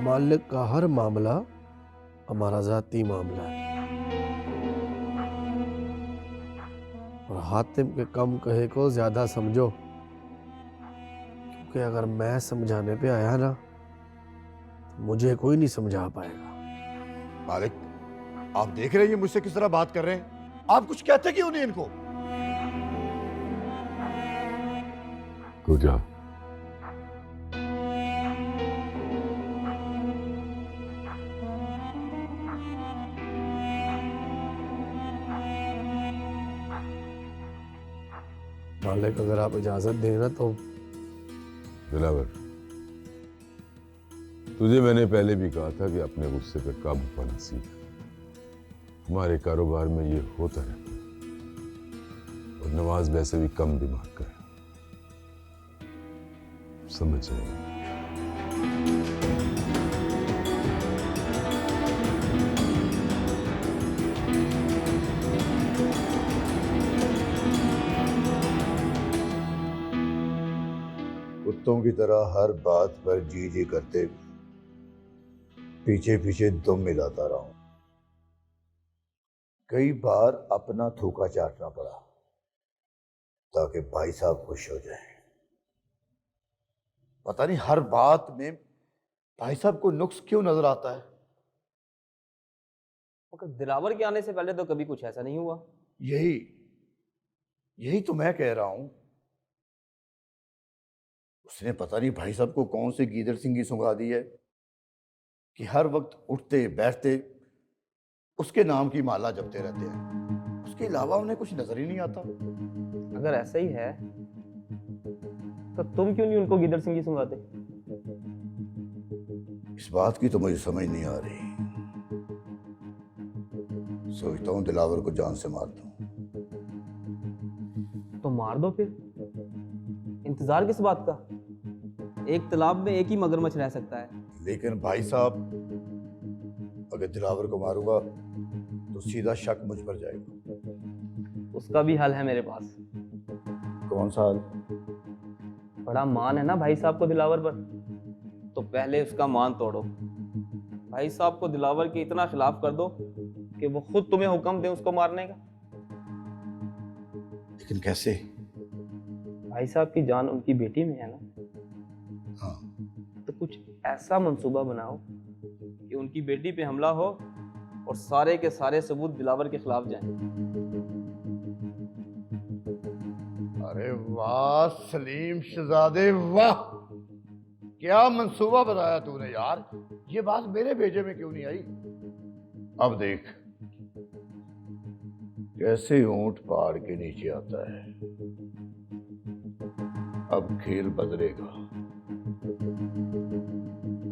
मालिक का हर मामला हमारा ज़ाती मामला है, और हातिम के कम कहे को ज़्यादा समझो, क्योंकि अगर मैं समझाने पे आया ना तो मुझे कोई नहीं समझा पाएगा। मालिक, आप देख रहे हैं ये मुझसे किस तरह बात कर रहे हैं? आप कुछ कहते क्यों नहीं इनको? तो जा। मालिक अगर आप इजाज़त दें ना तो। दिलावर, तुझे मैंने पहले भी कहा था कि अपने गुस्से पर काबू पाना सीख। हमारे कारोबार में ये होता रहता है, और नवाज वैसे भी कम दिमाग का है, समझ जाएगा। कुत्तों की तरह हर बात पर जी जी करते पीछे पीछे दम मिलाता रहा हूं। कई बार अपना थूका चाटना पड़ा ताकि भाई साहब खुश हो जाएं। पता नहीं हर बात में भाई साहब को नुक्स क्यों नजर आता है। मगर दिलावर के आने से पहले तो कभी कुछ ऐसा नहीं हुआ। यही यही तो मैं कह रहा हूं। उसने पता नहीं भाई साहब को कौन सी गीदड़ सिंगी सुंघा दी है कि हर वक्त उठते बैठते उसके नाम की माला जपते रहते हैं। उसके अलावा उन्हें कुछ नजर ही नहीं आता। अगर ऐसा ही है तो तुम क्यों नहीं उनको गिदड़ सिंह सुनाते? इस बात की तो मुझे समझ नहीं आ रही। सोचता हूं दिलावर को जान से मार दूं। तो मार दो फिर, इंतजार किस बात का? एक तालाब में एक ही मगरमच्छ रह सकता है। लेकिन भाई साहब, अगर दिलावर को मारूंगा तो सीधा शक मुझ पर जाएगा। उसका भी हल है मेरे पास। कौन सा हाल? बड़ा मान है ना भाई साहब को दिलावर पर, तो पहले उसका मान तोड़ो। भाई साहब को दिलावर के इतना खिलाफ कर दो कि वो खुद तुम्हें हुक्म दे उसको मारने का। लेकिन कैसे? भाई साहब की जान उनकी बेटी में है ना। हाँ, तो कुछ ऐसा मंसूबा बनाओ कि उनकी बेटी पे हमला हो और सारे के सारे सबूत दिलावर के खिलाफ जाएं। अरे वाह सलीम शहजादे, वाह! क्या मंसूबा बताया तूने यार। ये बात मेरे भेजे में क्यों नहीं आई? अब देख कैसे ऊंट पहाड़ के नीचे आता है। अब खेल बदलेगा।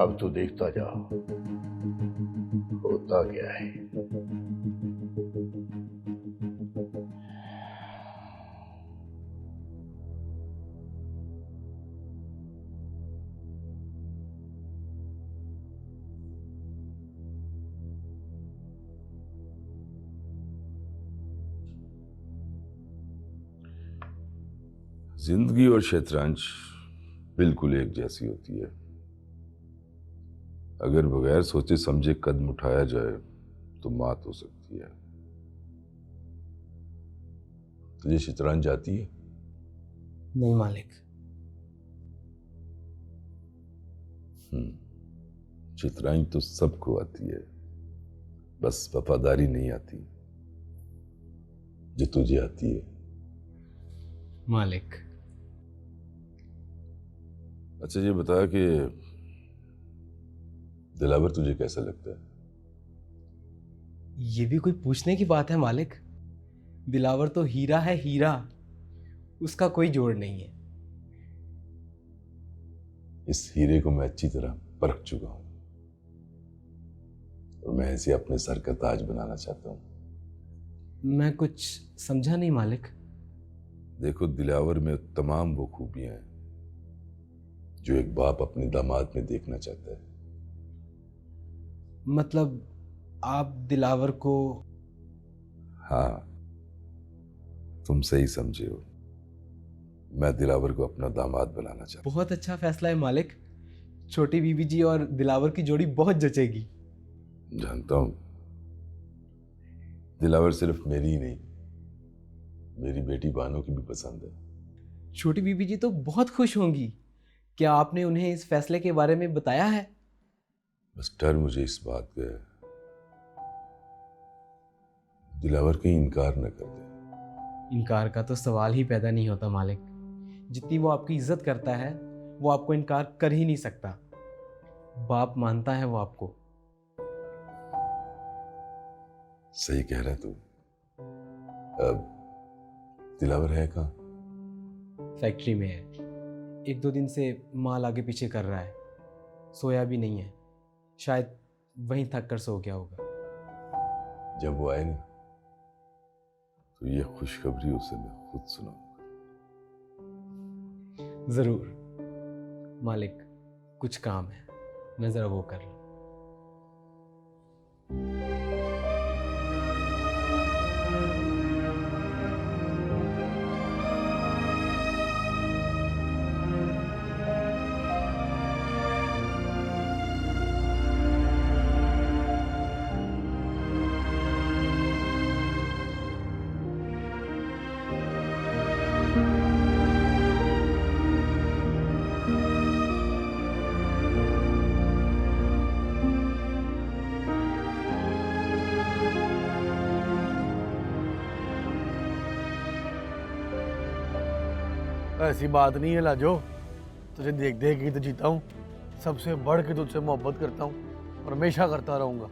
अब तू देखता जा होता क्या है। जिंदगी और शतरंज बिल्कुल एक जैसी होती है। अगर बगैर सोचे समझे कदम उठाया जाए तो मात हो सकती है। तुझे शतरंज आती है? नहीं मालिक। शतरंज तो सबको आती है, बस वफादारी नहीं आती जो तुझे आती है। मालिक, अच्छा ये बता कि दिलावर तुझे कैसा लगता है? ये भी कोई पूछने की बात है मालिक? दिलावर तो हीरा है, हीरा। उसका कोई जोड़ नहीं है। इस हीरे को मैं अच्छी तरह परख चुका हूं और मैं इसे अपने सर का ताज बनाना चाहता हूं। मैं कुछ समझा नहीं मालिक। देखो, दिलावर में तमाम वो खूबियां हैं जो एक बाप अपने दामाद में देखना चाहता है। मतलब आप दिलावर को? हाँ, तुम सही समझे हो। मैं दिलावर को अपना दामाद बनाना चाहता हूं। बहुत अच्छा फैसला है मालिक। छोटी बीबी जी और दिलावर की जोड़ी बहुत जचेगी। जानता हूं, दिलावर सिर्फ मेरी ही नहीं, मेरी बेटी बानो की भी पसंद है। छोटी बीबी जी तो बहुत खुश होंगी। क्या आपने उन्हें इस फैसले के बारे में बताया है? बस डर मुझे इस बात का है, दिलावर कहीं इनकार न कर दे। इनकार का तो सवाल ही पैदा नहीं होता मालिक। जितनी वो आपकी इज्जत करता है वो आपको इनकार कर ही नहीं सकता। बाप मानता है वो आपको। सही कह रहा तू। अब दिलावर है कहाँ? फैक्ट्री में है। 1-2 दिन से माल आगे पीछे कर रहा है, सोया भी नहीं है। शायद वहीं थक कर सो गया होगा। जब वो आए ना तो ये खुशखबरी उसे मैं खुद सुनाऊंगा। जरूर मालिक, कुछ काम है, मैं जरा वो कर लूं। ऐसी बात नहीं है लाजो, तुझे देख देख के तो जीता हूँ। सबसे बढ़ के तुझसे मोहब्बत करता हूँ और हमेशा करता रहूंगा।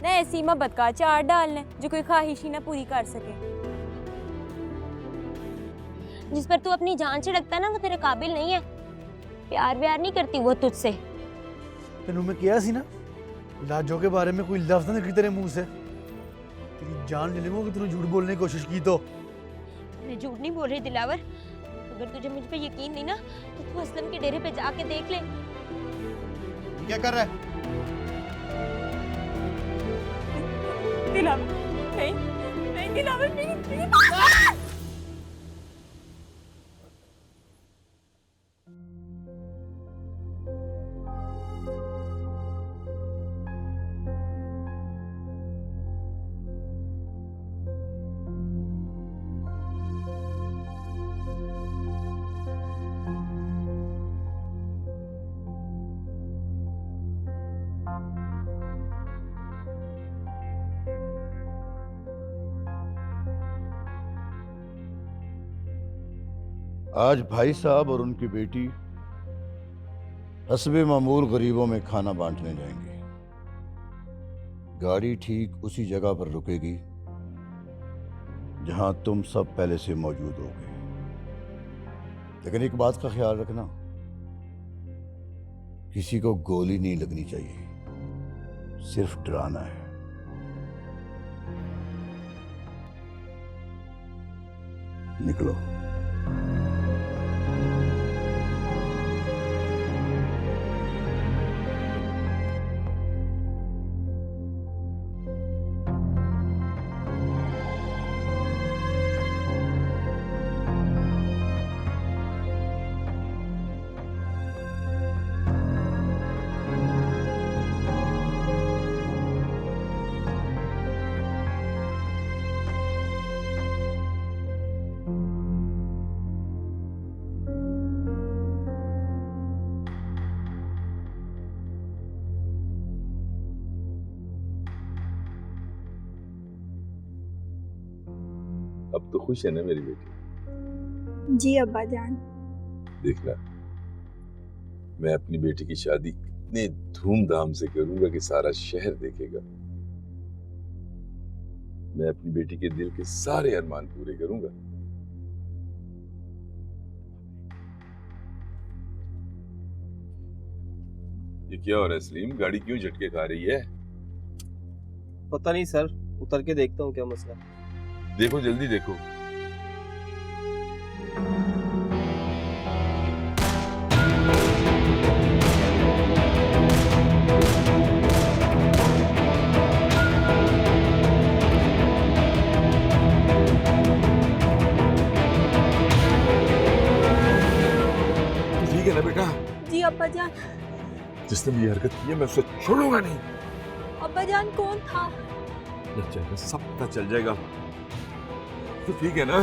न ऐसी मोहब्बत का चार डालना जो कोई ख्वाहिश ही ना पूरी कर सके। जिस पर तू अपनी जान छिड़कता ना वो तेरे काबिल नहीं है। प्यार व्यार नहीं करती वो तुझसे। तेनू मैं किया सी ना, लाजो के बारे में कोई लफ्ज ना निकली तेरे मुंह से, तेरी जान ले लूंगा कि तूने झूठ बोलने की कोशिश की तो। मैं झूठ नहीं बोल रही दिलावर। अगर तुझे मुझ पे यकीन नहीं ना तो तू असलम के डेरे पे जाके देख ले। क्या कर रहा है? दिलावर नहीं, नहीं दिलावर नहीं। आज भाई साहब और उनकी बेटी हस्बे मामूल गरीबों में खाना बांटने जाएंगे। गाड़ी ठीक उसी जगह पर रुकेगी जहां तुम सब पहले से मौजूद होगे। लेकिन एक बात का ख्याल रखना, किसी को गोली नहीं लगनी चाहिए, सिर्फ डराना है। निकलो। अब तो खुश है ना मेरी बेटी? जी अब्बा जान। देखना, मैं अपनी बेटी की शादी इतने धूमधाम से करूंगा कि सारा शहर देखेगा। मैं अपनी बेटी के दिल के सारे अरमान पूरे करूंगा। ये क्या हो रहा है सलीम? गाड़ी क्यों झटके खा रही है? पता नहीं सर, उतर के देखता हूँ क्या मसला है। देखो, जल्दी देखो। ठीक है ना बेटा? जी अब्बा जान। जिसने भी ये हरकत की है मैं उसे छोड़ूंगा नहीं। अब्बाजान कौन था? लग जाएगा, सब पता चल जाएगा। तो ठीक है ना?